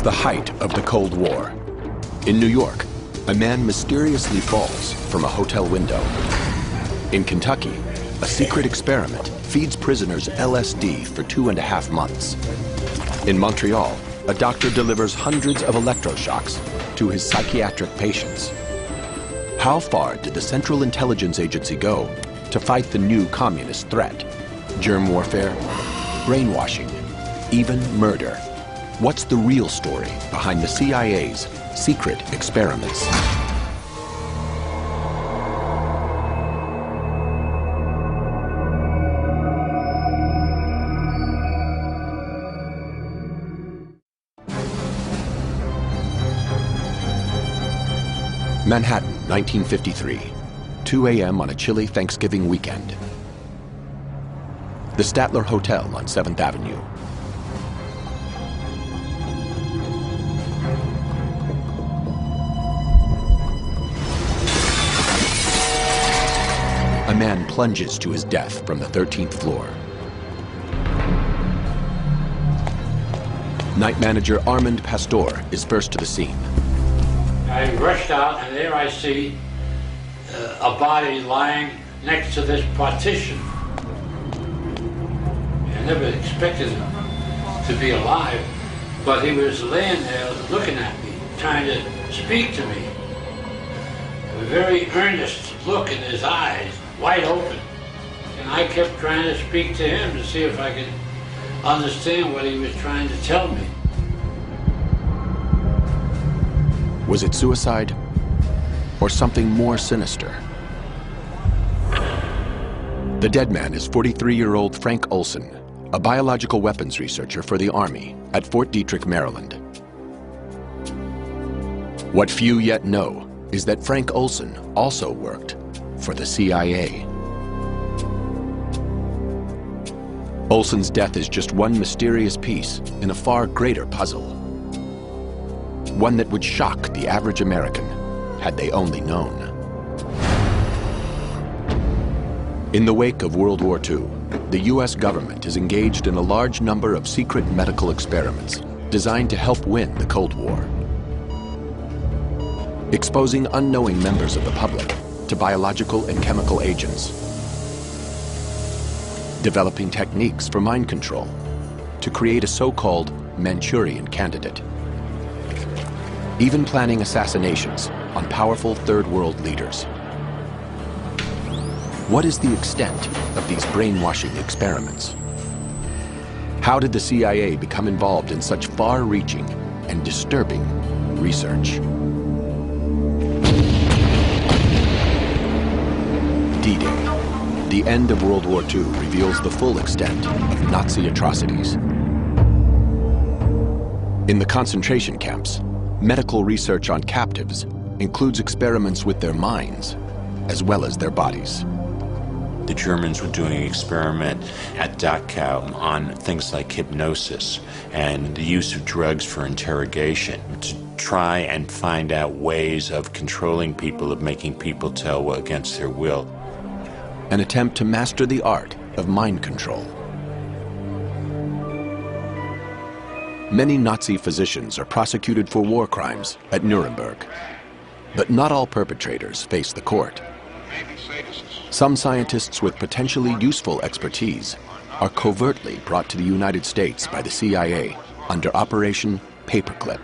the height of the Cold War. In New York, a man mysteriously falls from a hotel window. In Kentucky, a secret experiment feeds prisoners LSD for 2.5 months. In Montreal, a doctor delivers hundreds of electroshocks to his psychiatric patients. How far did the Central Intelligence Agency go to fight the new communist threat? Germ warfare, brainwashing, even murder. What's the real story behind the CIA's secret experiments? Manhattan, 1953, 2 a.m. on a chilly Thanksgiving weekend. The Statler Hotel on 7th Avenue. A man plunges to his death from the 13th floor. Night manager Armand Pastor is first to the scene. I rushed out, and there I see a body lying next to this partition. I never expected him to be alive, but he was laying there looking at me, trying to speak to me. A very earnest look in his eyes, wide open. And I kept trying to speak to him to see if I could understand what he was trying to tell me. Was it suicide or something more sinister? The dead man is 43-year-old Frank Olson, a biological weapons researcher for the Army at Fort Detrick, Maryland. What few yet know is that Frank Olson also worked for the CIA. Olson's death is just one mysterious piece in a far greater puzzle. One that would shock the average American had they only known. In the wake of World War II, the US government is engaged in a large number of secret medical experiments designed to help win the Cold War. Exposing unknowing members of the public to biological and chemical agents. Developing techniques for mind control to create a so-called Manchurian candidate. Even planning assassinations on powerful third world leaders. What is the extent of these brainwashing experiments? How did the CIA become involved in such far-reaching and disturbing research? D-Day, the end of World War II, reveals the full extent of Nazi atrocities. In the concentration camps, medical research on captives includes experiments with their minds as well as their bodies. The Germans were doing an experiment at Dachau on things like hypnosis and the use of drugs for interrogation to try and find out ways of controlling people, of making people tell against their will. An attempt to master the art of mind control. Many Nazi physicians are prosecuted for war crimes at Nuremberg. But not all perpetrators face the court. Some scientists with potentially useful expertise are covertly brought to the United States by the CIA under Operation Paperclip.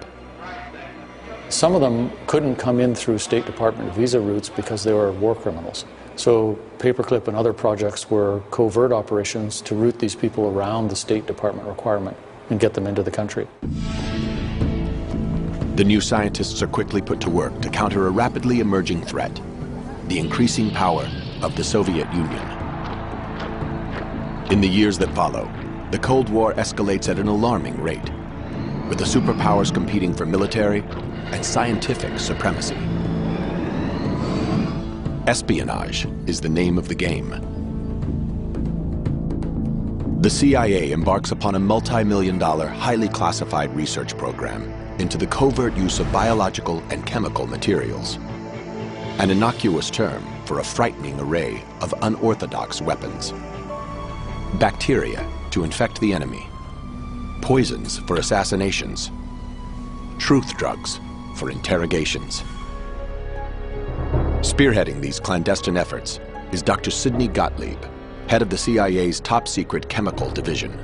Some of them couldn't come in through State Department visa routes because they were war criminals. So Paperclip and other projects were covert operations to route these people around the State Department requirement and get them into the country. The new scientists are quickly put to work to counter a rapidly emerging threat, the increasing power of the Soviet Union. In the years that follow, the Cold War escalates at an alarming rate, with the superpowers competing for military and scientific supremacy. Espionage is the name of the game. The CIA embarks upon a multi-million-dollar, highly classified research program into the covert use of biological and chemical materials, an innocuous term for a frightening array of unorthodox weapons. Bacteria to infect the enemy, poisons for assassinations, truth drugs for interrogations. Spearheading these clandestine efforts is Dr. Sidney Gottlieb, head of the CIA's top-secret chemical division.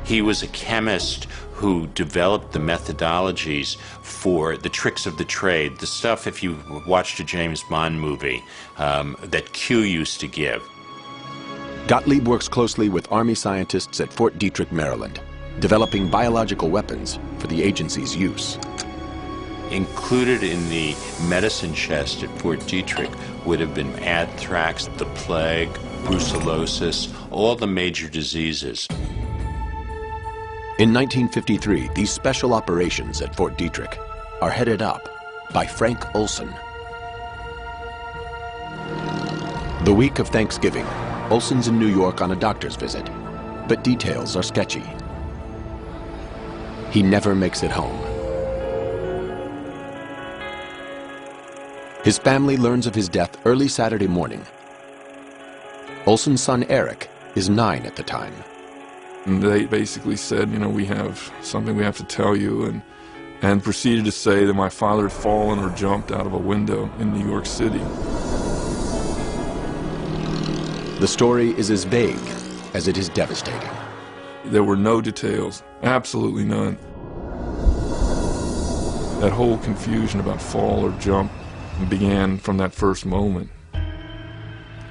He was a chemist who developed the methodologies for the tricks of the trade, the stuff, if you watched a James Bond movie, that Q used to give. Gottlieb works closely with Army scientists at Fort Detrick, Maryland, developing biological weapons for the agency's use. Included in the medicine chest at Fort Detrick would have been anthrax, the plague, brucellosis, all the major diseases. In 1953, these special operations at Fort Detrick are headed up by Frank Olson. The week of Thanksgiving, Olson's in New York on a doctor's visit, but details are sketchy. He never makes it home. His family learns of his death early Saturday morning. Olson's son Eric is 9 at the time. And they basically said, you know, we have something we have to tell you, and proceeded to say that my father had fallen or jumped out of a window in New York City. The story is as vague as it is devastating. There were no details, absolutely none. That whole confusion about fall or jump began from that first moment.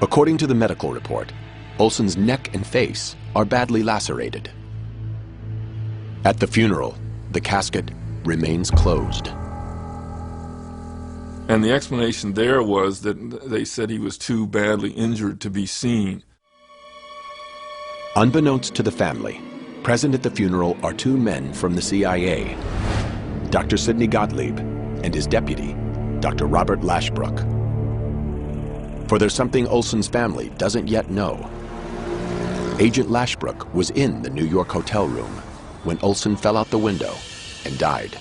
According to the medical report, Olson's neck and face are badly lacerated. At the funeral, the casket remains closed. And the explanation there was that they said he was too badly injured to be seen. Unbeknownst to the family, present at the funeral are 2 men from the CIA, Dr. Sidney Gottlieb and his deputy, Dr. Robert Lashbrook. For there's something Olson's family doesn't yet know. Agent Lashbrook was in the New York hotel room when Olson fell out the window and died.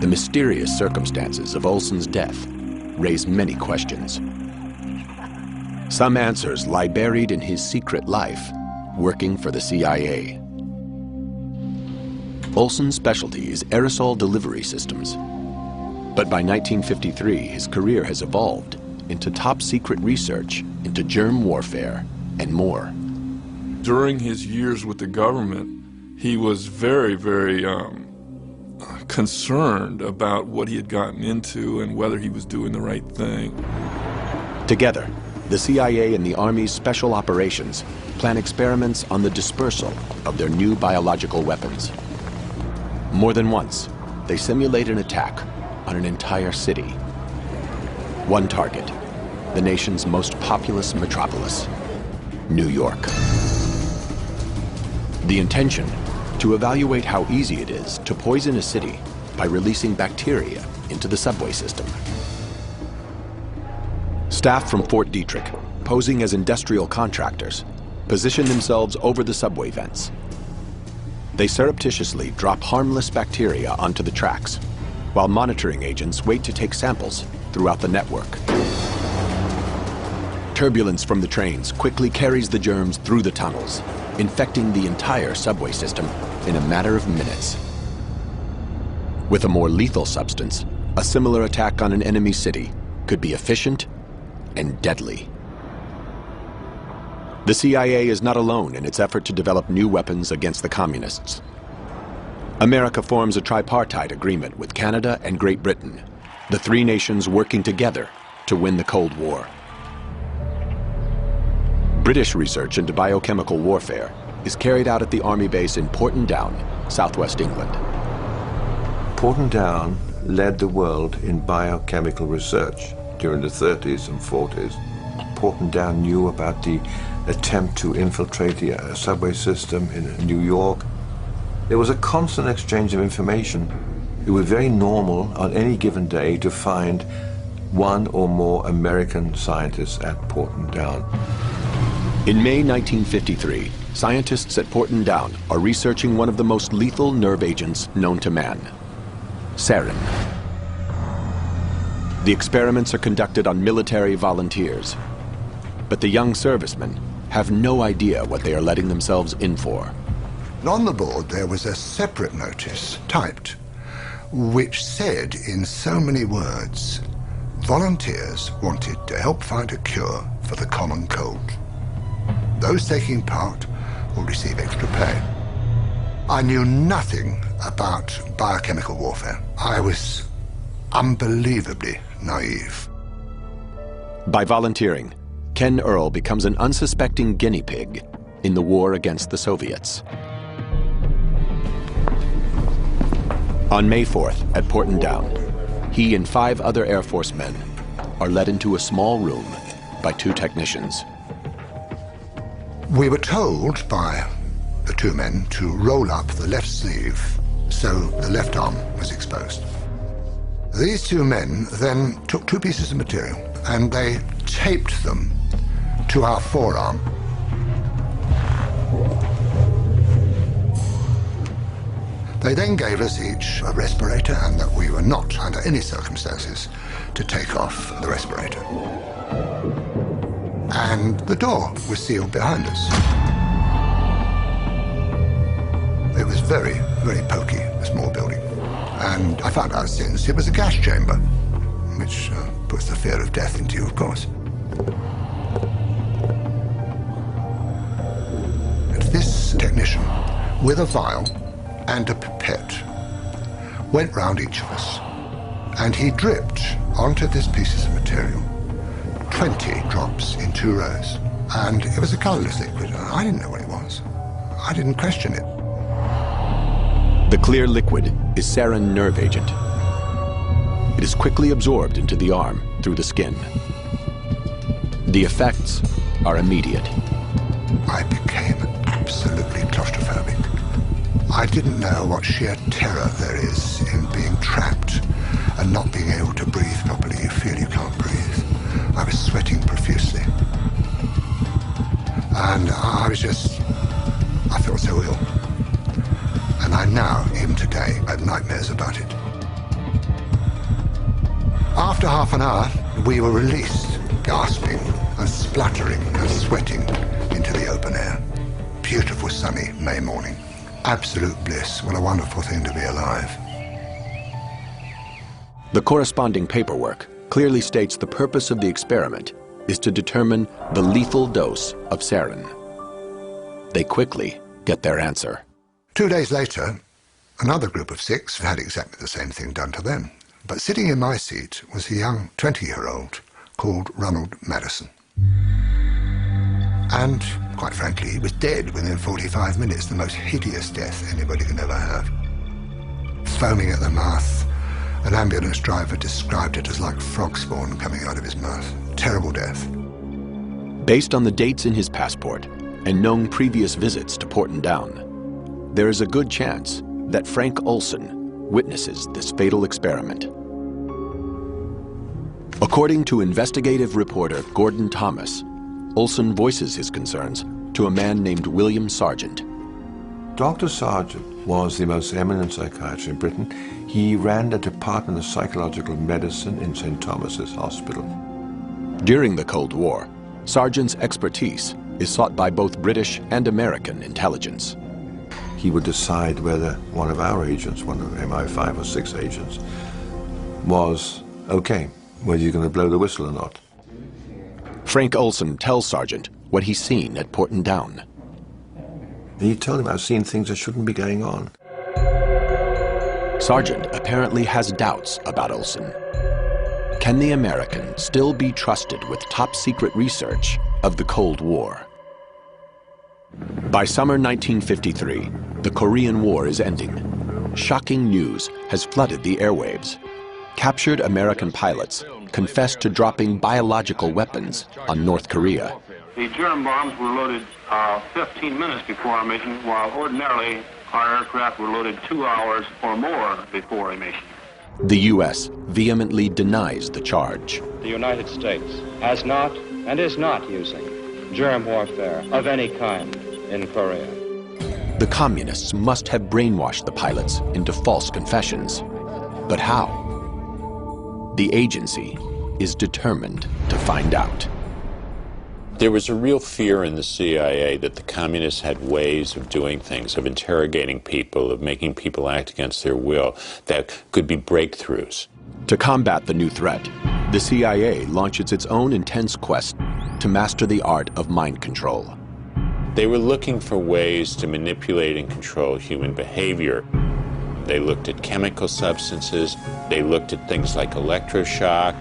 The mysterious circumstances of Olson's death raise many questions. Some answers lie buried in his secret life, working for the CIA. Olson's specialty is aerosol delivery systems. But by 1953, his career has evolved into top-secret research into germ warfare and more. During his years with the government, he was very, very concerned about what he had gotten into and whether he was doing the right thing. Together, the CIA and the Army's Special Operations plan experiments on the dispersal of their new biological weapons. More than once, they simulate an attack on an entire city. One target, the nation's most populous metropolis, New York. The intention, to evaluate how easy it is to poison a city by releasing bacteria into the subway system. Staff from Fort Detrick, posing as industrial contractors, position themselves over the subway vents. They surreptitiously drop harmless bacteria onto the tracks, while monitoring agents wait to take samples throughout the network. Turbulence from the trains quickly carries the germs through the tunnels, infecting the entire subway system in a matter of minutes. With a more lethal substance, a similar attack on an enemy city could be efficient and deadly. The CIA is not alone in its effort to develop new weapons against the communists. America forms a tripartite agreement with Canada and Great Britain, the 3 nations working together to win the Cold War. British research into biochemical warfare is carried out at the Army base in Porton Down, southwest England. Porton Down led the world in biochemical research during the 30s and 40s. Porton Down knew about the attempt to infiltrate the subway system in New York. There was a constant exchange of information. It was very normal on any given day to find 1 or more American scientists at Porton Down. In May 1953, scientists at Porton Down are researching one of the most lethal nerve agents known to man, sarin. The experiments are conducted on military volunteers, but the young servicemen have no idea what they are letting themselves in for. On the board there was a separate notice, typed, which said in so many words, volunteers wanted to help find a cure for the common cold. Those taking part will receive extra pay. I knew nothing about biochemical warfare. I was unbelievably naive. By volunteering, Ken Earl becomes an unsuspecting guinea pig in the war against the Soviets. On May 4th at Porton Down, he and 5 other Air Force men are led into a small room by 2 technicians. We were told by the 2 men to roll up the left sleeve so the left arm was exposed. These 2 men then took 2 pieces of material and they taped them to our forearm. They then gave us each a respirator and that we were not, under any circumstances, to take off the respirator. And the door was sealed behind us. It was very, very poky, a small building. And I found out since it was a gas chamber, which puts the fear of death into you, of course. And this technician, with a vial and a pipette, went round each of us, and he dripped onto this piece of material 20 drops in 2 rows. And it was a colorless liquid. I didn't know what it was. I didn't question it. The clear liquid is sarin nerve agent. It is quickly absorbed into the arm through the skin. The effects are immediate. I became absolutely claustrophobic. I didn't know what sheer terror there is in being trapped and not being able to breathe properly. You feel you can't breathe. I was sweating profusely. And I felt so ill. And I now, even today, have nightmares about it. After half an hour, we were released, gasping and spluttering and sweating into the open air. Beautiful sunny May morning. Absolute bliss. What a wonderful thing to be alive. The corresponding paperwork clearly states the purpose of the experiment is to determine the lethal dose of sarin. They quickly get their answer. 2 days later, another group of 6 had exactly the same thing done to them. But sitting in my seat was a young 20-year-old called Ronald Madison. And, quite frankly, he was dead within 45 minutes, the most hideous death anybody can ever have. Foaming at the mouth, an ambulance driver described it as like frog spawn coming out of his mouth. Terrible death. Based on the dates in his passport and known previous visits to Porton Down, there is a good chance that Frank Olson witnesses this fatal experiment. According to investigative reporter Gordon Thomas, Olson voices his concerns to a man named William Sargent. Dr. Sargent was the most eminent psychiatrist in Britain. He ran the Department of Psychological Medicine in St. Thomas's Hospital. During the Cold War, Sargent's expertise is sought by both British and American intelligence. He would decide whether one of our agents, one of MI5 or 6 agents, was okay, whether you're going to blow the whistle or not. Frank Olson tells Sargent what he's seen at Porton Down. And he told him, I've seen things that shouldn't be going on. Sargent apparently has doubts about Olson. Can the American still be trusted with top-secret research of the Cold War? By summer 1953, the Korean War is ending. Shocking news has flooded the airwaves. Captured American pilots confessed to dropping biological weapons on North Korea. The germ bombs were loaded 15 minutes before our mission, while ordinarily our aircraft were loaded 2 hours or more before a mission. The U.S. vehemently denies the charge. The United States has not and is not using germ warfare of any kind in Korea. The communists must have brainwashed the pilots into false confessions. But how? The agency is determined to find out. There was a real fear in the CIA that the communists had ways of doing things, of interrogating people, of making people act against their will, that could be breakthroughs. To combat the new threat, the CIA launches its own intense quest to master the art of mind control. They were looking for ways to manipulate and control human behavior. They looked at chemical substances. They looked at things like electroshock.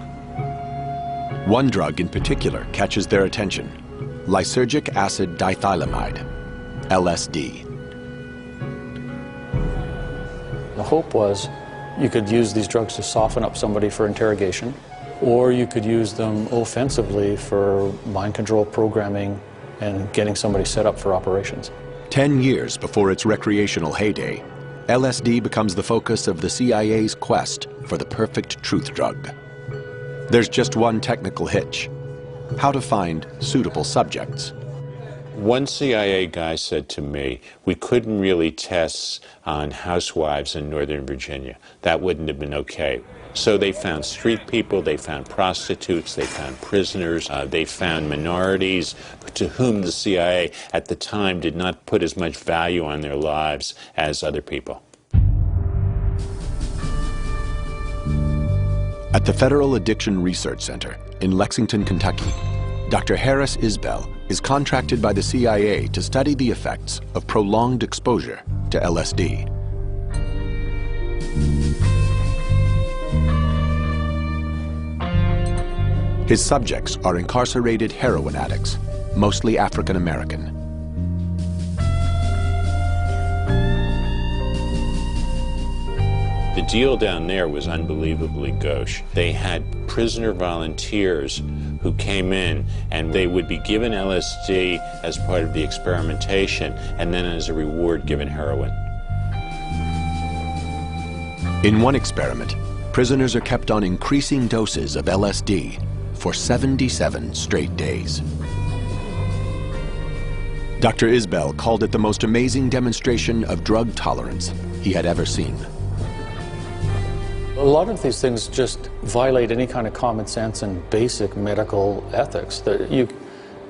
One drug in particular catches their attention: lysergic acid dithylamide, LSD. The hope was you could use these drugs to soften up somebody for interrogation, or you could use them offensively for mind control programming and getting somebody set up for operations. 10 years before its recreational heyday, LSD becomes the focus of the CIA's quest for the perfect truth drug. There's just one technical hitch: how to find suitable subjects. One CIA guy said to me, we couldn't really test on housewives in Northern Virginia. That wouldn't have been okay. So they found street people, they found prostitutes, they found prisoners, they found minorities to whom the CIA at the time did not put as much value on their lives as other people. At the Federal Addiction Research Center in Lexington, Kentucky, Dr. Harris Isbell is contracted by the CIA to study the effects of prolonged exposure to LSD. His subjects are incarcerated heroin addicts, mostly African American. The deal down there was unbelievably gauche. They had prisoner volunteers who came in, and they would be given LSD as part of the experimentation, and then as a reward given heroin. In one experiment, prisoners are kept on increasing doses of LSD for 77 straight days. Dr. Isbell called it the most amazing demonstration of drug tolerance he had ever seen. A lot of these things just violate any kind of common sense and basic medical ethics. That you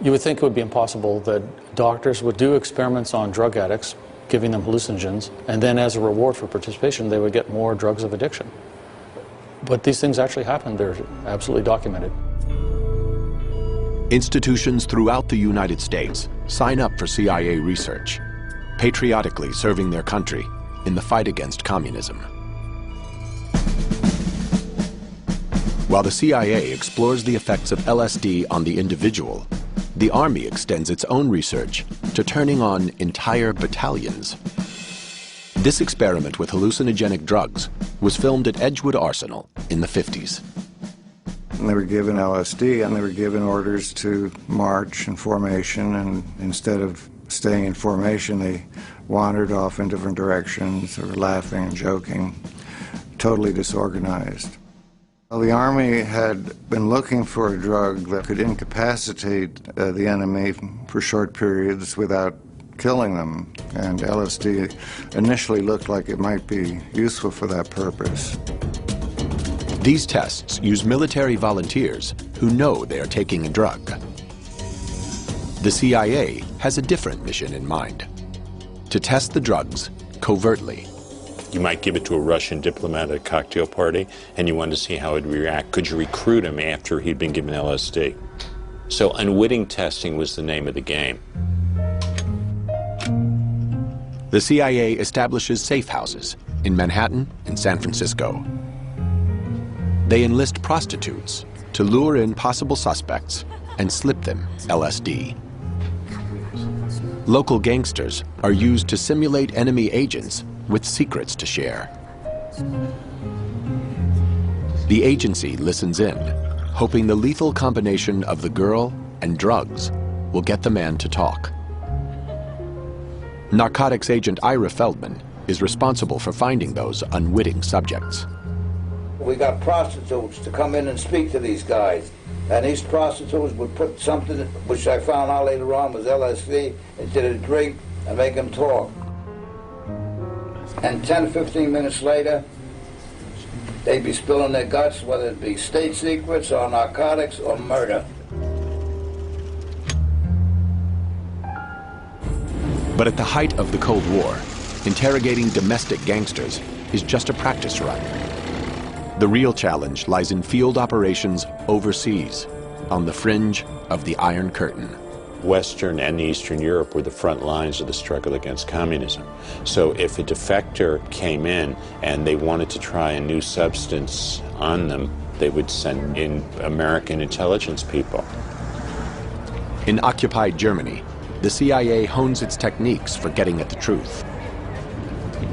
would think it would be impossible that doctors would do experiments on drug addicts, giving them hallucinogens, and then as a reward for participation, they would get more drugs of addiction. But these things actually happen. They're absolutely documented. Institutions throughout the United States sign up for CIA research, patriotically serving their country in the fight against communism. While the CIA explores the effects of LSD on the individual, the Army extends its own research to turning on entire battalions. This experiment with hallucinogenic drugs was filmed at Edgewood Arsenal in the 50s. And they were given LSD, and they were given orders to march in formation, and instead of staying in formation, they wandered off in different directions, or laughing and joking, totally disorganized. Well, the Army had been looking for a drug that could incapacitate the enemy for short periods without killing them, and LSD initially looked like it might be useful for that purpose. These tests use military volunteers who know they are taking a drug. The CIA has a different mission in mind: to test the drugs covertly. You might give it to a Russian diplomat at a cocktail party, and you wanted to see how he'd react. Could you recruit him after he'd been given LSD? So unwitting testing was the name of the game. The CIA establishes safe houses in Manhattan and San Francisco. They enlist prostitutes to lure in possible suspects and slip them LSD. Local gangsters are used to simulate enemy agents with secrets to share. The agency listens in, hoping the lethal combination of the girl and drugs will get the man to talk. Narcotics agent Ira Feldman is responsible for finding those unwitting subjects. We got prostitutes to come in and speak to these guys. And these prostitutes would put something, which I found out later on was LSD, into the drink and make them talk. And 10, 15 minutes later, they'd be spilling their guts, whether it be state secrets or narcotics or murder. But at the height of the Cold War, interrogating domestic gangsters is just a practice run. The real challenge lies in field operations overseas, on the fringe of the Iron Curtain. Western and Eastern Europe were the front lines of the struggle against communism. So if a defector came in and they wanted to try a new substance on them, they would send in American intelligence people. In occupied Germany, the CIA hones its techniques for getting at the truth.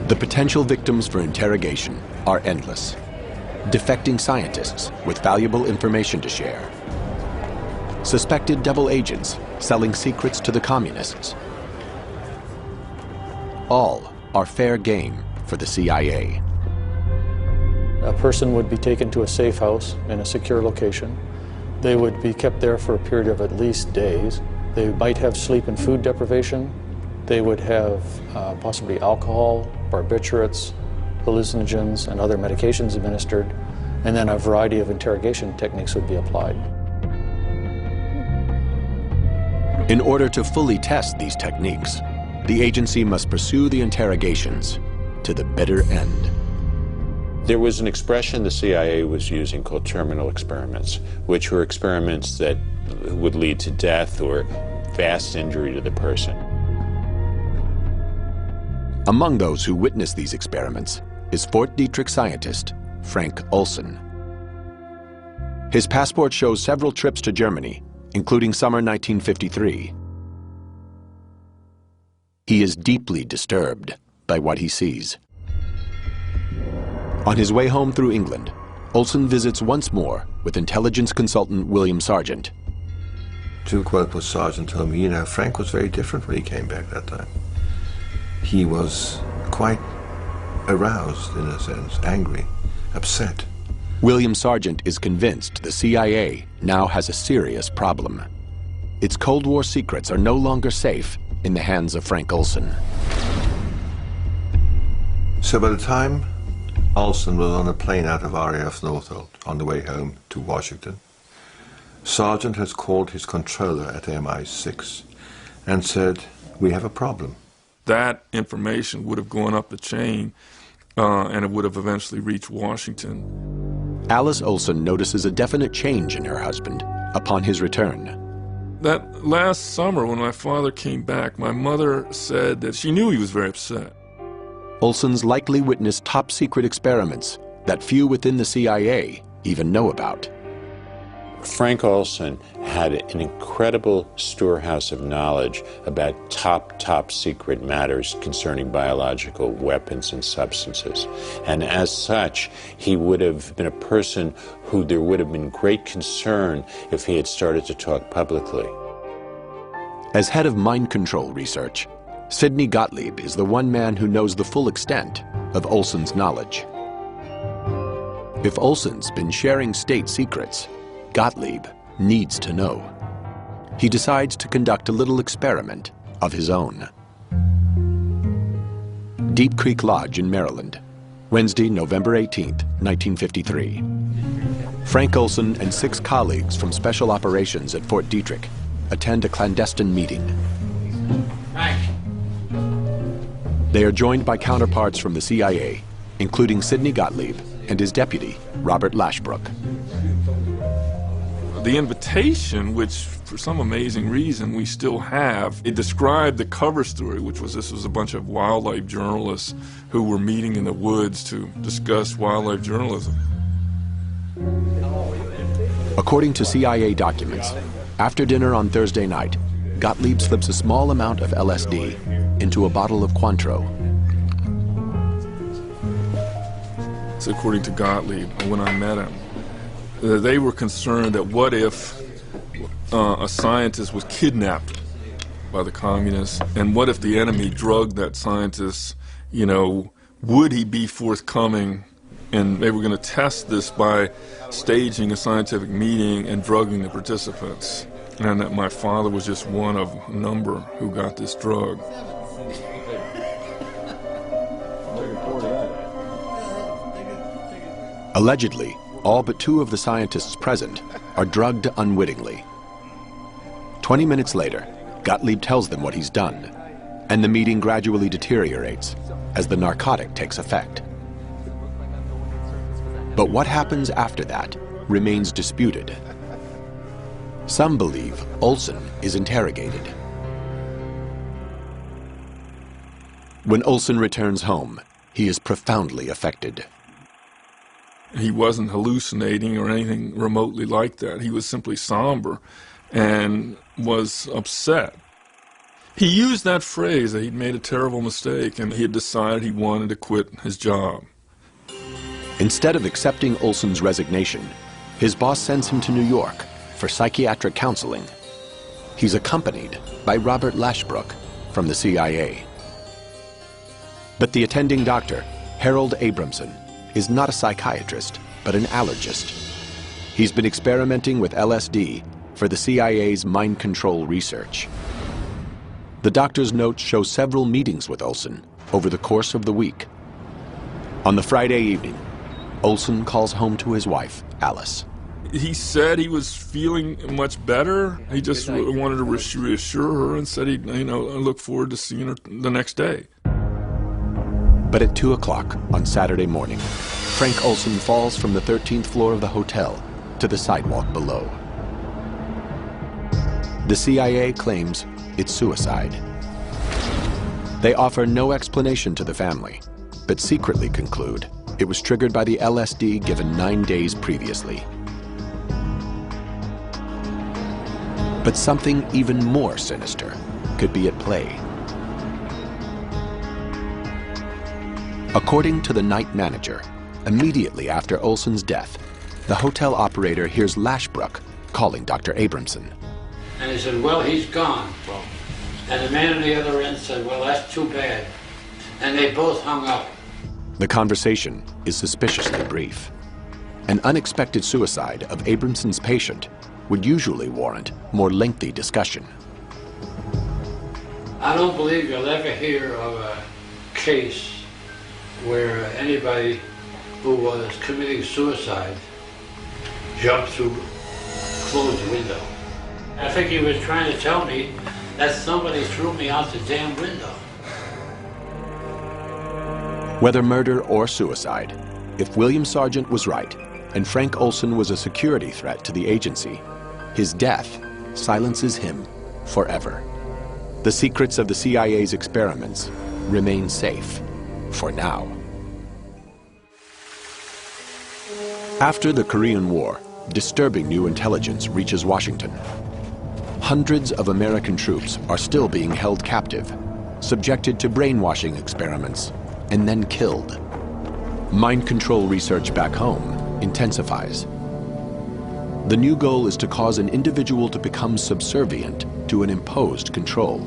The potential victims for interrogation are endless. Defecting scientists with valuable information to share. Suspected double agents selling secrets to the communists. All are fair game for the CIA. A person would be taken to a safe house in a secure location. They would be kept there for a period of at least days. They might have sleep and food deprivation. They would have possibly alcohol, barbiturates, hallucinogens, and other medications administered, and then a variety of interrogation techniques would be applied. In order to fully test these techniques, the agency must pursue the interrogations to the bitter end. There was an expression the CIA was using called terminal experiments, which were experiments that would lead to death or vast injury to the person. Among those who witnessed these experiments is Fort Detrick scientist Frank Olson. His passport shows several trips to Germany, including summer 1953. He is deeply disturbed by what he sees. On his way home through England, Olson visits once more with intelligence consultant William Sargent. To quote what Sargent told me, Frank was very different when he came back that time. He was quite aroused, in a sense, angry, upset. William Sargent is convinced the CIA now has a serious problem. Its Cold War secrets are no longer safe in the hands of Frank Olson. So by the time Olson was on a plane out of RAF Northolt on the way home to Washington, Sargent has called his controller at MI6 and said, "We have a problem." That information would have gone up the chain and it would have eventually reached Washington. Alice Olson notices a definite change in her husband upon his return. That last summer when my father came back, my mother said that she knew he was very upset. Olson's likely witnessed top-secret experiments that few within the CIA even know about. Frank Olson had an incredible storehouse of knowledge about top secret matters concerning biological weapons and substances. And as such, he would have been a person who there would have been great concern if he had started to talk publicly. As head of mind control research, Sidney Gottlieb is the one man who knows the full extent of Olson's knowledge. If Olson's been sharing state secrets, Gottlieb needs to know. He decides to conduct a little experiment of his own. Deep Creek Lodge in Maryland, Wednesday, November 18th, 1953. Frank Olson and 6 colleagues from Special Operations at Fort Detrick attend a clandestine meeting. They are joined by counterparts from the CIA, including Sidney Gottlieb and his deputy, Robert Lashbrook. The invitation, which for some amazing reason we still have, it described the cover story, which was this was a bunch of wildlife journalists who were meeting in the woods to discuss wildlife journalism. According to CIA documents, after dinner on Thursday night, Gottlieb slips a small amount of LSD into a bottle of Cointreau. So according to Gottlieb, when I met him, they were concerned that what if a scientist was kidnapped by the communists, and what if the enemy drugged that scientist, would he be forthcoming? And they were going to test this by staging a scientific meeting and drugging the participants. And that my father was just one of a number who got this drug. Allegedly, all but 2 of the scientists present are drugged unwittingly. 20 minutes later, Gottlieb tells them what he's done. and the meeting gradually deteriorates as the narcotic takes effect. But what happens after that remains disputed. Some believe Olson is interrogated. When Olson returns home, he is profoundly affected. He wasn't hallucinating or anything remotely like that. He was simply somber and was upset. He used that phrase that he'd made a terrible mistake and he had decided he wanted to quit his job. Instead of accepting Olson's resignation, his boss sends him to New York for psychiatric counseling. He's accompanied by Robert Lashbrook from the CIA. But the attending doctor, Harold Abramson, is not a psychiatrist, but an allergist. He's been experimenting with LSD for the CIA's mind control research. The doctor's notes show several meetings with Olson over the course of the week. On the Friday evening, Olson calls home to his wife, Alice. He said he was feeling much better. He just wanted to reassure her and said he'd, look forward to seeing her the next day. But at 2 o'clock on Saturday morning, Frank Olson falls from the 13th floor of the hotel to the sidewalk below. The CIA claims it's suicide. They offer no explanation to the family, but secretly conclude it was triggered by the LSD given 9 days previously. But something even more sinister could be at play. According to the night manager, immediately after Olson's death, the hotel operator hears Lashbrook calling Dr. Abramson. And he said, well, he's gone. And the man on the other end said, well, that's too bad. And they both hung up. The conversation is suspiciously brief. An unexpected suicide of Abramson's patient would usually warrant more lengthy discussion. I don't believe you'll ever hear of a case where anybody who was committing suicide jumped through a closed window. I think he was trying to tell me that somebody threw me out the damn window. Whether murder or suicide, if William Sargent was right and Frank Olson was a security threat to the agency, his death silences him forever. The secrets of the CIA's experiments remain safe for now. After the Korean War, disturbing new intelligence reaches Washington. Hundreds of American troops are still being held captive, subjected to brainwashing experiments, and then killed. Mind control research back home intensifies. The new goal is to cause an individual to become subservient to an imposed control,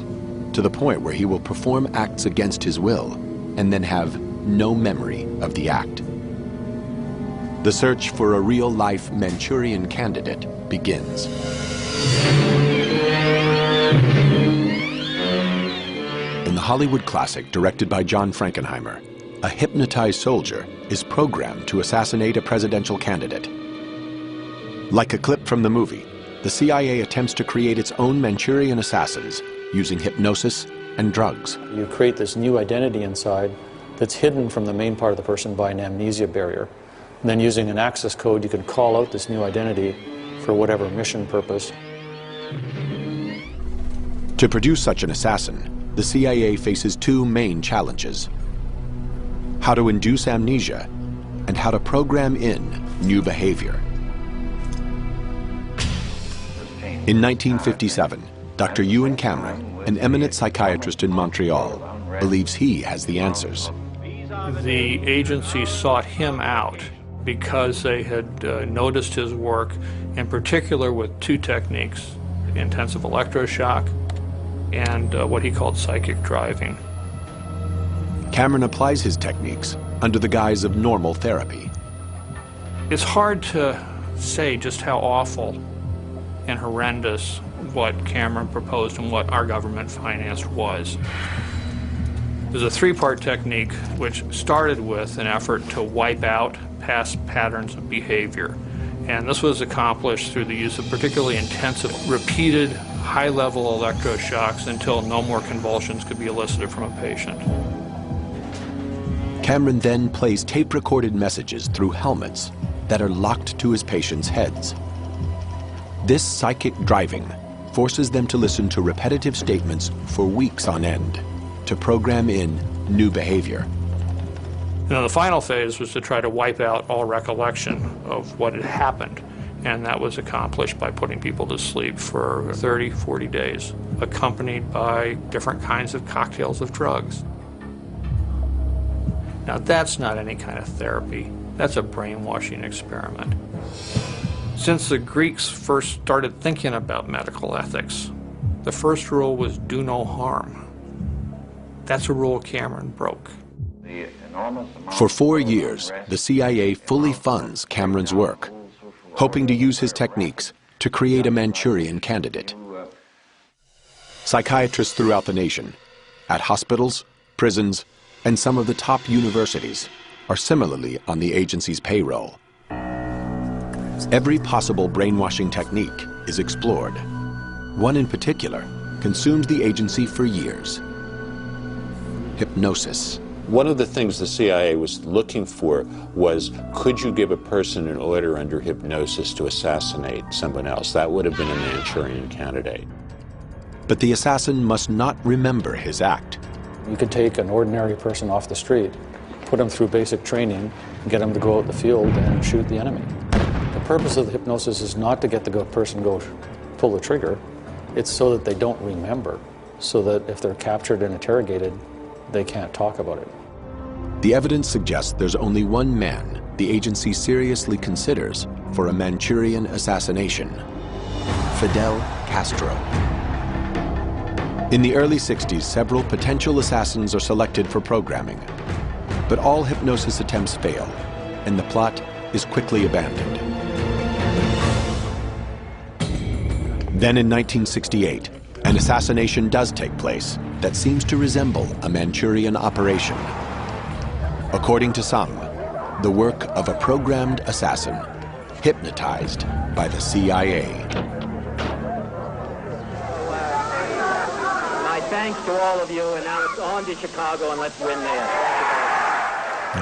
to the point where he will perform acts against his will and then have no memory of the act. The search for a real-life Manchurian candidate begins. In the Hollywood classic directed by John Frankenheimer, a hypnotized soldier is programmed to assassinate a presidential candidate. Like a clip from the movie, the CIA attempts to create its own Manchurian assassins using hypnosis and drugs. You create this new identity inside that's hidden from the main part of the person by an amnesia barrier. And then using an access code, you can call out this new identity for whatever mission purpose. To produce such an assassin, the CIA faces two main challenges: how to induce amnesia and how to program in new behavior. In 1957, Dr. Ewan Cameron, an eminent psychiatrist in Montreal, believes he has the answers. The agency sought him out because they had noticed his work, in particular with two techniques, intensive electroshock and what he called psychic driving. Cameron applies his techniques under the guise of normal therapy. It's hard to say just how awful and horrendous what Cameron proposed and what our government financed was. There's a three-part technique which started with an effort to wipe out past patterns of behavior And this was accomplished through the use of particularly intensive, repeated, high-level electroshocks until no more convulsions could be elicited from a patient. Cameron then plays tape-recorded messages through helmets that are locked to his patients' heads. This psychic driving forces them to listen to repetitive statements for weeks on end to program in new behavior. Now, the final phase was to try to wipe out all recollection of what had happened, and that was accomplished by putting people to sleep for 30, 40 days, accompanied by different kinds of cocktails of drugs. Now, that's not any kind of therapy. That's a brainwashing experiment. Since the Greeks first started thinking about medical ethics, the first rule was do no harm. That's a rule Cameron broke. For 4 years, the CIA fully funds Cameron's work, hoping to use his techniques to create a Manchurian candidate. Psychiatrists throughout the nation, at hospitals, prisons, and some of the top universities, are similarly on the agency's payroll. Every possible brainwashing technique is explored. One in particular consumed the agency for years: hypnosis. One of the things the CIA was looking for was, could you give a person an order under hypnosis to assassinate someone else? That would have been a Manchurian candidate. But the assassin must not remember his act. You could take an ordinary person off the street, put him through basic training, and get him to go out in the field and shoot the enemy. The purpose of the hypnosis is not to get the person to go pull the trigger. It's so that they don't remember, so that if they're captured and interrogated, they can't talk about it. The evidence suggests there's only one man the agency seriously considers for a Manchurian assassination: Fidel Castro. In the early 60s, several potential assassins are selected for programming, but all hypnosis attempts fail, and the plot is quickly abandoned. Then in 1968, an assassination does take place that seems to resemble a Manchurian operation. According to some, the work of a programmed assassin hypnotized by the CIA. My thanks to all of you, and now it's on to Chicago, and let's win there.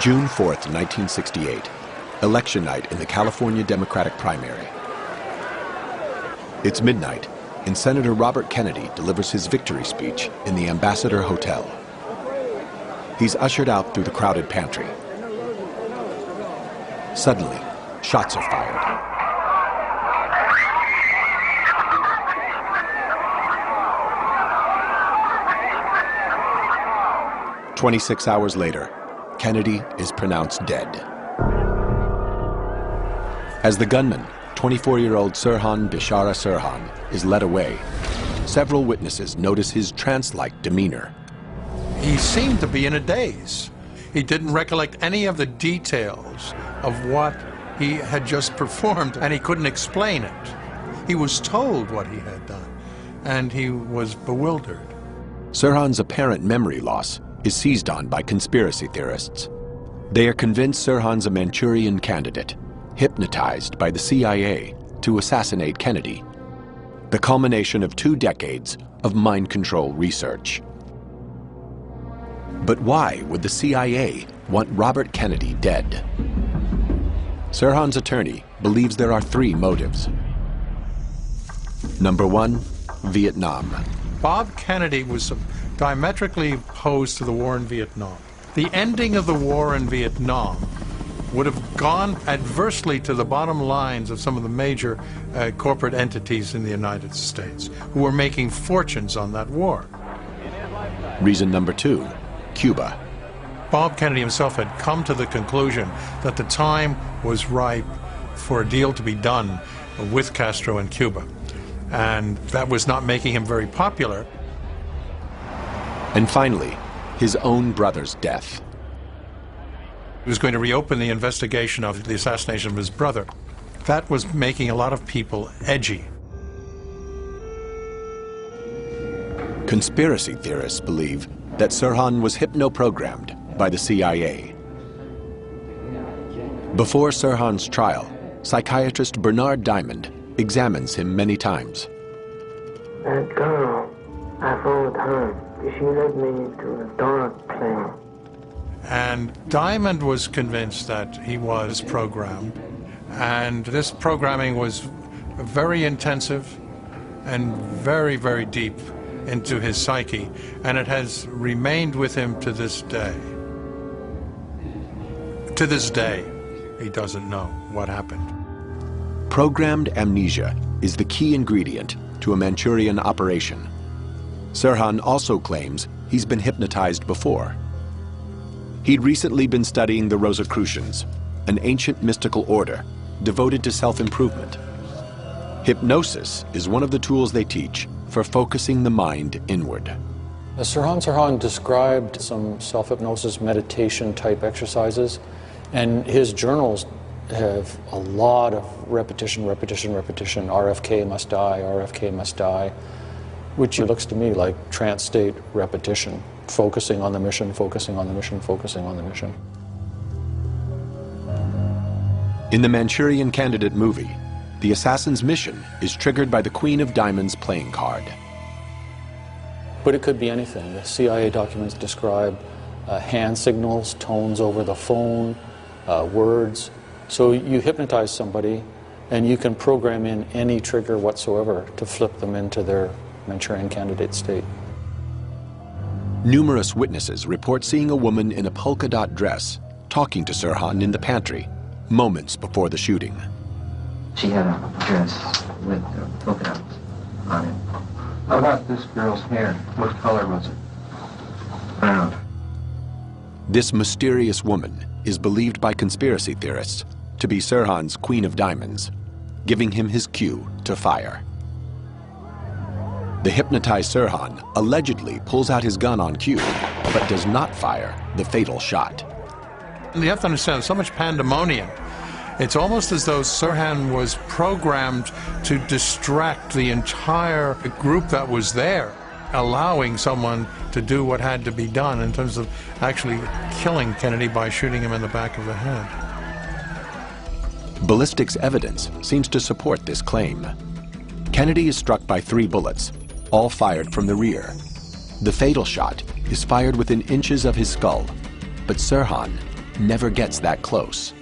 June 4th, 1968, election night in the California Democratic primary. It's midnight, and Senator Robert Kennedy delivers his victory speech in the Ambassador Hotel. He's ushered out through the crowded pantry. Suddenly, shots are fired. "26 hours later, Kennedy is pronounced dead. As the gunman, 24-year-old Sirhan Bishara Sirhan, is led away, several witnesses notice his trance-like demeanor. He seemed to be in a daze. He didn't recollect any of the details of what he had just performed, and he couldn't explain it. He was told what he had done, and he was bewildered. Sirhan's apparent memory loss is seized on by conspiracy theorists. They are convinced Sirhan's a Manchurian candidate, hypnotized by the CIA to assassinate Kennedy, the culmination of 2 decades of mind control research. But why would the CIA want Robert Kennedy dead? Sirhan's attorney believes there are 3 motives. Number 1, Vietnam. Bob Kennedy was diametrically opposed to the war in Vietnam. The ending of the war in Vietnam would have gone adversely to the bottom lines of some of the major corporate entities in the United States who were making fortunes on that war. Reason number 2, Cuba. Bob Kennedy himself had come to the conclusion that the time was ripe for a deal to be done with Castro in Cuba, and that was not making him very popular. And finally, his own brother's death. He was going to reopen the investigation of the assassination of his brother. That was making a lot of people edgy. Conspiracy theorists believe that Sirhan was hypno-programmed by the CIA. Before Sirhan's trial, psychiatrist Bernard Diamond examines him many times. That girl, I followed her. She led me to a dark place. And Diamond was convinced that he was programmed, and this programming was very intensive and very, very deep into his psyche, and it has remained with him to this day. To this day, he doesn't know what happened. Programmed amnesia is the key ingredient to a Manchurian operation. Sirhan also claims he's been hypnotized before. He'd recently been studying the Rosicrucians, an ancient mystical order devoted to self-improvement. Hypnosis is one of the tools they teach for focusing the mind inward. Sirhan Sirhan described some self-hypnosis meditation type exercises, and his journals have a lot of repetition, RFK must die, RFK must die, which looks to me like trance state repetition, focusing on the mission, focusing on the mission, focusing on the mission. In the Manchurian Candidate movie, the assassin's mission is triggered by the Queen of Diamonds playing card. But it could be anything. The CIA documents describe hand signals, tones over the phone, words. So you hypnotize somebody and you can program in any trigger whatsoever to flip them into their Manchurian Candidate state. Numerous witnesses report seeing a woman in a polka dot dress talking to Sirhan in the pantry moments before the shooting. She had a dress with polka dots on it. How about this girl's hair? What color was it? Brown. This mysterious woman is believed by conspiracy theorists to be Sirhan's Queen of Diamonds, giving him his cue to fire. The hypnotized Sirhan allegedly pulls out his gun on cue, but does not fire the fatal shot. And you have to understand, so much pandemonium. It's almost as though Sirhan was programmed to distract the entire group that was there, allowing someone to do what had to be done in terms of actually killing Kennedy by shooting him in the back of the head. Ballistics evidence seems to support this claim. Kennedy is struck by 3 bullets, all fired from the rear. The fatal shot is fired within inches of his skull, but Sirhan never gets that close.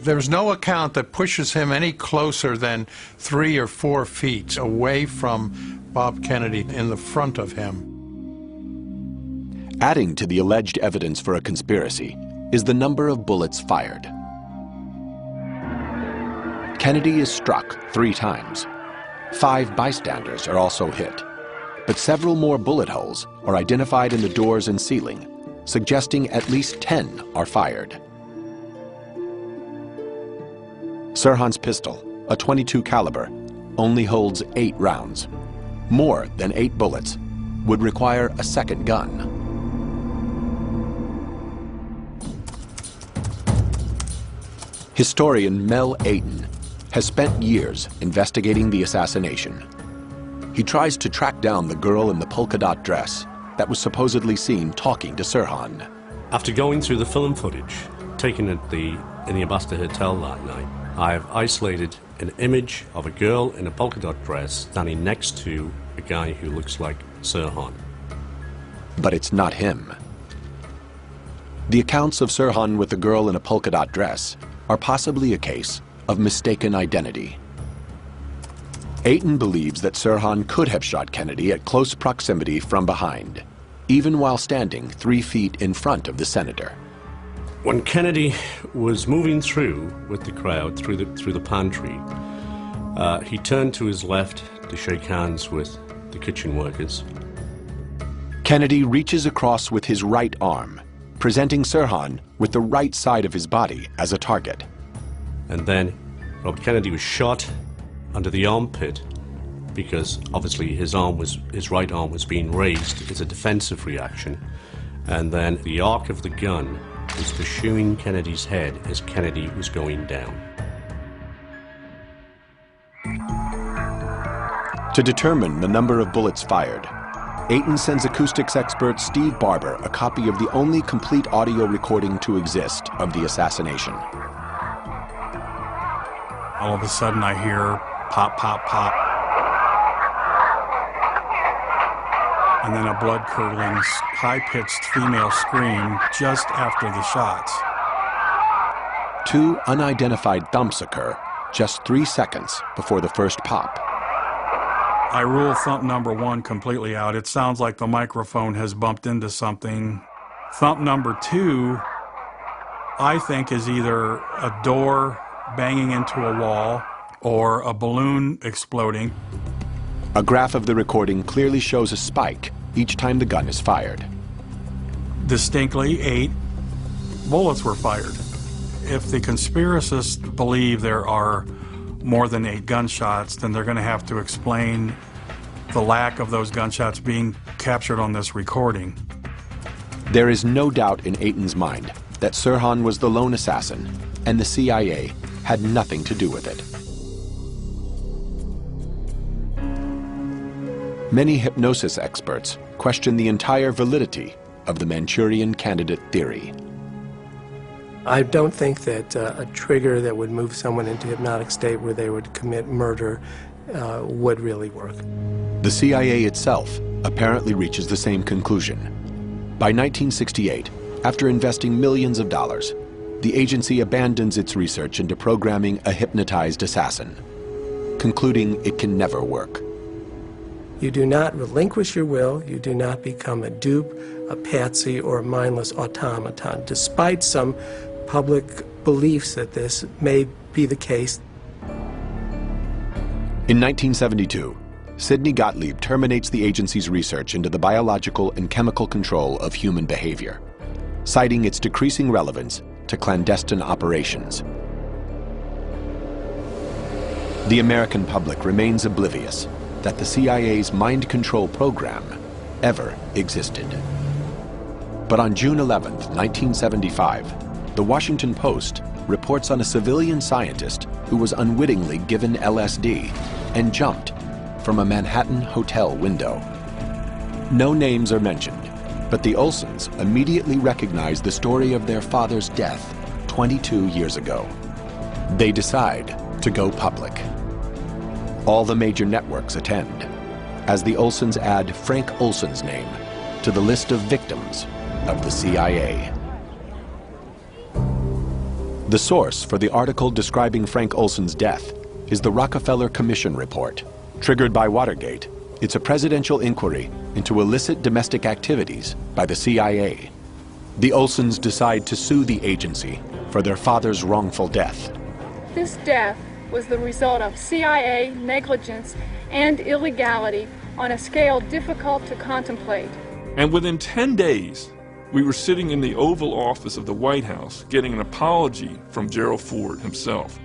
There's no account that pushes him any closer than 3 or 4 feet away from Bob Kennedy in the front of him. Adding to the alleged evidence for a conspiracy is the number of bullets fired. Kennedy is struck 3 times. 5 bystanders are also hit, but several more bullet holes are identified in the doors and ceiling, suggesting at least 10 are fired. Sirhan's pistol, a .22 caliber, only holds 8 rounds. More than 8 bullets would require a second gun. Historian Mel Ayton has spent years investigating the assassination. He tries to track down the girl in the polka dot dress that was supposedly seen talking to Sirhan. After going through the film footage taken in the Ambassador Hotel that night, I have isolated an image of a girl in a polka dot dress standing next to a guy who looks like Sirhan. But it's not him. The accounts of Sirhan with the girl in a polka dot dress are possibly a case of mistaken identity. Ayton believes that Sirhan could have shot Kennedy at close proximity from behind, even while standing 3 feet in front of the senator. When Kennedy was moving through with the crowd through the pantry, he turned to his left to shake hands with the kitchen workers. Kennedy reaches across with his right arm, presenting Sirhan with the right side of his body as a target. And then Robert Kennedy was shot under the armpit because obviously his right arm was being raised as a defensive reaction. And then the arc of the gun was pursuing Kennedy's head as Kennedy was going down. To determine the number of bullets fired, Ayton sends acoustics expert Steve Barber a copy of the only complete audio recording to exist of the assassination. All of a sudden I hear pop, pop, pop. And then a blood-curdling, high-pitched female scream just after the shots. 2 unidentified thumps occur just 3 seconds before the first pop. I rule thump number 1 completely out. It sounds like the microphone has bumped into something. Thump number 2, I think, is either a door banging into a wall or a balloon exploding. A graph of the recording clearly shows a spike each time the gun is fired. Distinctly, 8 bullets were fired. If the conspiracists believe there are more than 8 gunshots, then they're going to have to explain the lack of those gunshots being captured on this recording. There is no doubt in Ayton's mind that Sirhan was the lone assassin, and the CIA had nothing to do with it. Many hypnosis experts question the entire validity of the Manchurian Candidate theory. I don't think that a trigger that would move someone into hypnotic state where they would commit murder would really work. The CIA itself apparently reaches the same conclusion. By 1968, after investing millions of dollars, the agency abandons its research into programming a hypnotized assassin, concluding it can never work. You do not relinquish your will, you do not become a dupe, a patsy, or a mindless automaton, despite some public beliefs that this may be the case. In 1972, Sidney Gottlieb terminates the agency's research into the biological and chemical control of human behavior, citing its decreasing relevance to clandestine operations. The American public remains oblivious that the CIA's mind control program ever existed. But on June 11, 1975, the Washington Post reports on a civilian scientist who was unwittingly given LSD and jumped from a Manhattan hotel window. No names are mentioned, but the Olsons immediately recognized the story of their father's death 22 years ago. They decide to go public. All the major networks attend, as the Olsons add Frank Olson's name to the list of victims of the CIA. The source for the article describing Frank Olson's death is the Rockefeller Commission report. Triggered by Watergate, it's a presidential inquiry into illicit domestic activities by the CIA. The Olsons decide to sue the agency for their father's wrongful death. This death was the result of CIA negligence and illegality on a scale difficult to contemplate. And within 10 days, we were sitting in the Oval Office of the White House getting an apology from Gerald Ford himself.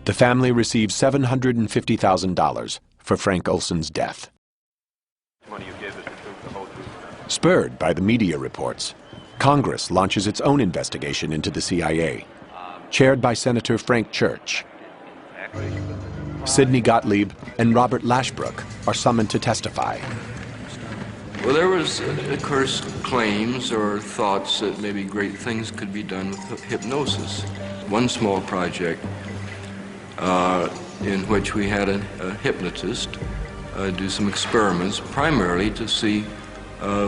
The family receives $750,000 for Frank Olson's death. Spurred by the media reports, Congress launches its own investigation into the CIA, chaired by Senator Frank Church. Sidney Gottlieb and Robert Lashbrook are summoned to testify. Well, there was, of course, claims or thoughts that maybe great things could be done with hypnosis. One small project in which we had a hypnotist do some experiments, primarily to see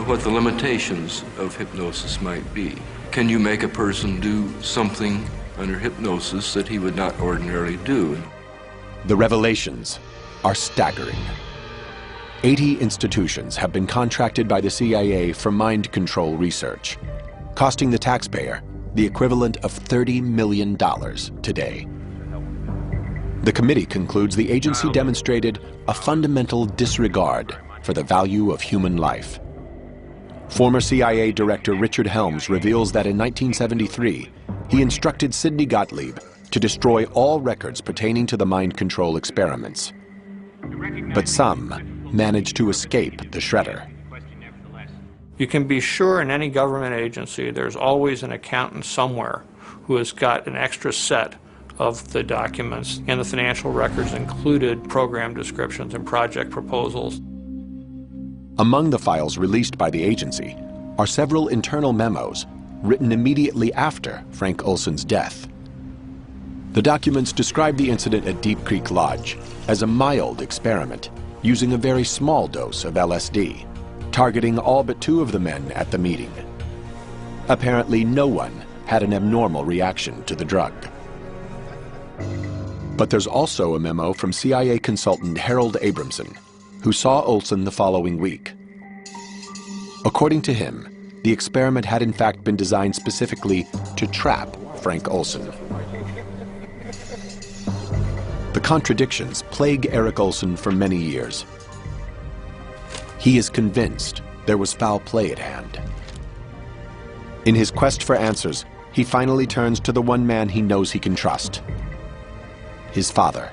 what the limitations of hypnosis might be. Can you make a person do something under hypnosis that he would not ordinarily do? The revelations are staggering. 80 institutions have been contracted by the CIA for mind control research, costing the taxpayer the equivalent of $30 million today. The committee concludes the agency demonstrated a fundamental disregard for the value of human life. Former CIA Director Richard Helms reveals that in 1973, he instructed Sidney Gottlieb to destroy all records pertaining to the mind control experiments. But some managed to escape the shredder. You can be sure in any government agency there's always an accountant somewhere who has got an extra set of the documents, and the financial records included program descriptions and project proposals. Among the files released by the agency are several internal memos written immediately after Frank Olson's death. The documents describe the incident at Deep Creek Lodge as a mild experiment using a very small dose of LSD, targeting all but 2 of the men at the meeting. Apparently, no one had an abnormal reaction to the drug. But there's also a memo from CIA consultant Harold Abramson, who saw Olson the following week. According to him, the experiment had in fact been designed specifically to trap Frank Olson. The contradictions plague Eric Olson for many years. He is convinced there was foul play at hand. In his quest for answers, he finally turns to the one man he knows he can trust: his father.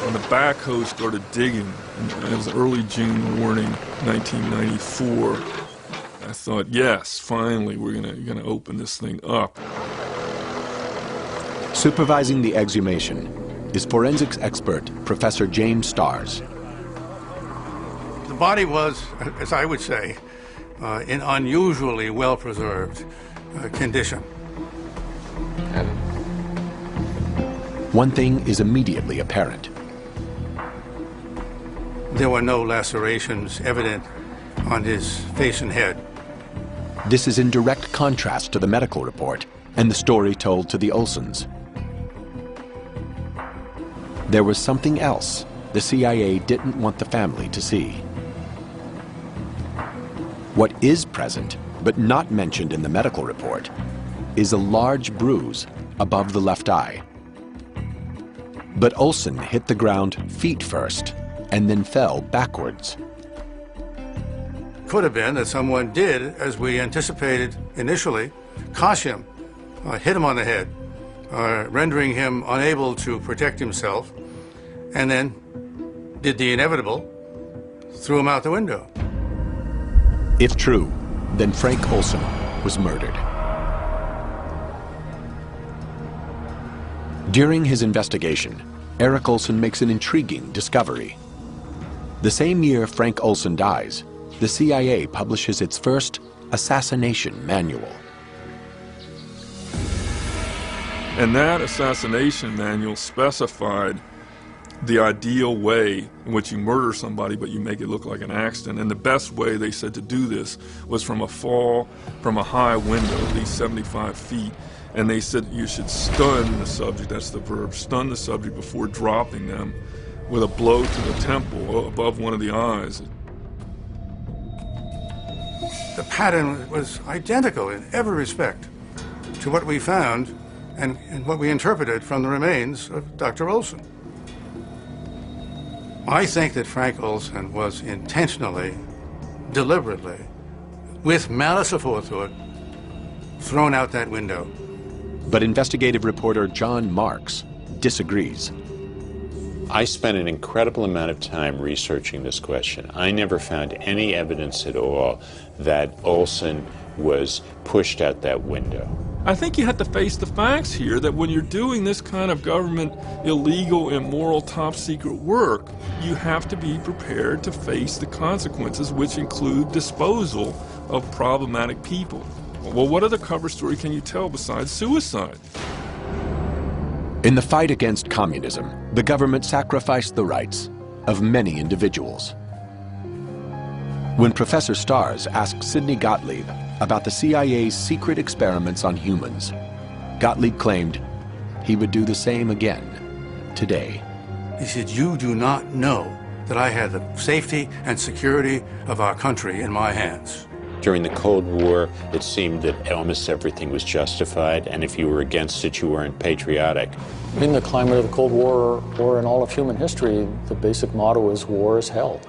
When the backhoe started digging, and it was early June morning, 1994, I thought, yes, finally, we're gonna open this thing up. Supervising the exhumation is forensics expert Professor James Starrs. The body was, as I would say, in unusually well-preserved condition. One thing is immediately apparent. There were no lacerations evident on his face and head. This is in direct contrast to the medical report and the story told to the Olsons. There was something else the CIA didn't want the family to see. What is present, but not mentioned in the medical report, is a large bruise above the left eye. But Olson hit the ground feet first and then fell backwards. Could have been that someone did, as we anticipated initially, cosh him, hit him on the head, rendering him unable to protect himself, and then did the inevitable, threw him out the window. If true, then Frank Olson was murdered. During his investigation, Eric Olson makes an intriguing discovery. The same year Frank Olson dies, the CIA publishes its first assassination manual. And that assassination manual specified the ideal way in which you murder somebody, but you make it look like an accident. And the best way, they said, to do this was from a fall from a high window, at least 75 feet. And they said you should stun the subject, that's the verb, stun the subject before dropping them with a blow to the temple above one of the eyes. The pattern was identical in every respect to what we found and what we interpreted from the remains of Dr. Olson. I think that Frank Olson was intentionally, deliberately, with malice aforethought, thrown out that window. But investigative reporter John Marks disagrees. I spent an incredible amount of time researching this question. I never found any evidence at all that Olson was pushed out that window. I think you have to face the facts here that when you're doing this kind of government illegal, immoral, top secret work, you have to be prepared to face the consequences, which include disposal of problematic people. Well, what other cover story can you tell besides suicide? In the fight against communism, the government sacrificed the rights of many individuals. When Professor Starrs asked Sidney Gottlieb about the CIA's secret experiments on humans, Gottlieb claimed he would do the same again today. He said, "You do not know that I had the safety and security of our country in my hands." During the Cold War, it seemed that almost everything was justified, and if you were against it, you weren't patriotic. In the climate of the Cold War, or in all of human history, the basic motto is war is hell.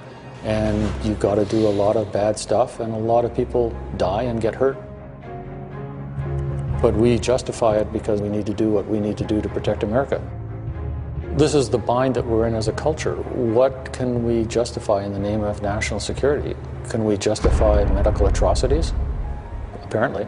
And you've got to do a lot of bad stuff, and a lot of people die and get hurt. But we justify it because we need to do what we need to do to protect America. This is the bind that we're in as a culture. What can we justify in the name of national security? Can we justify medical atrocities? Apparently.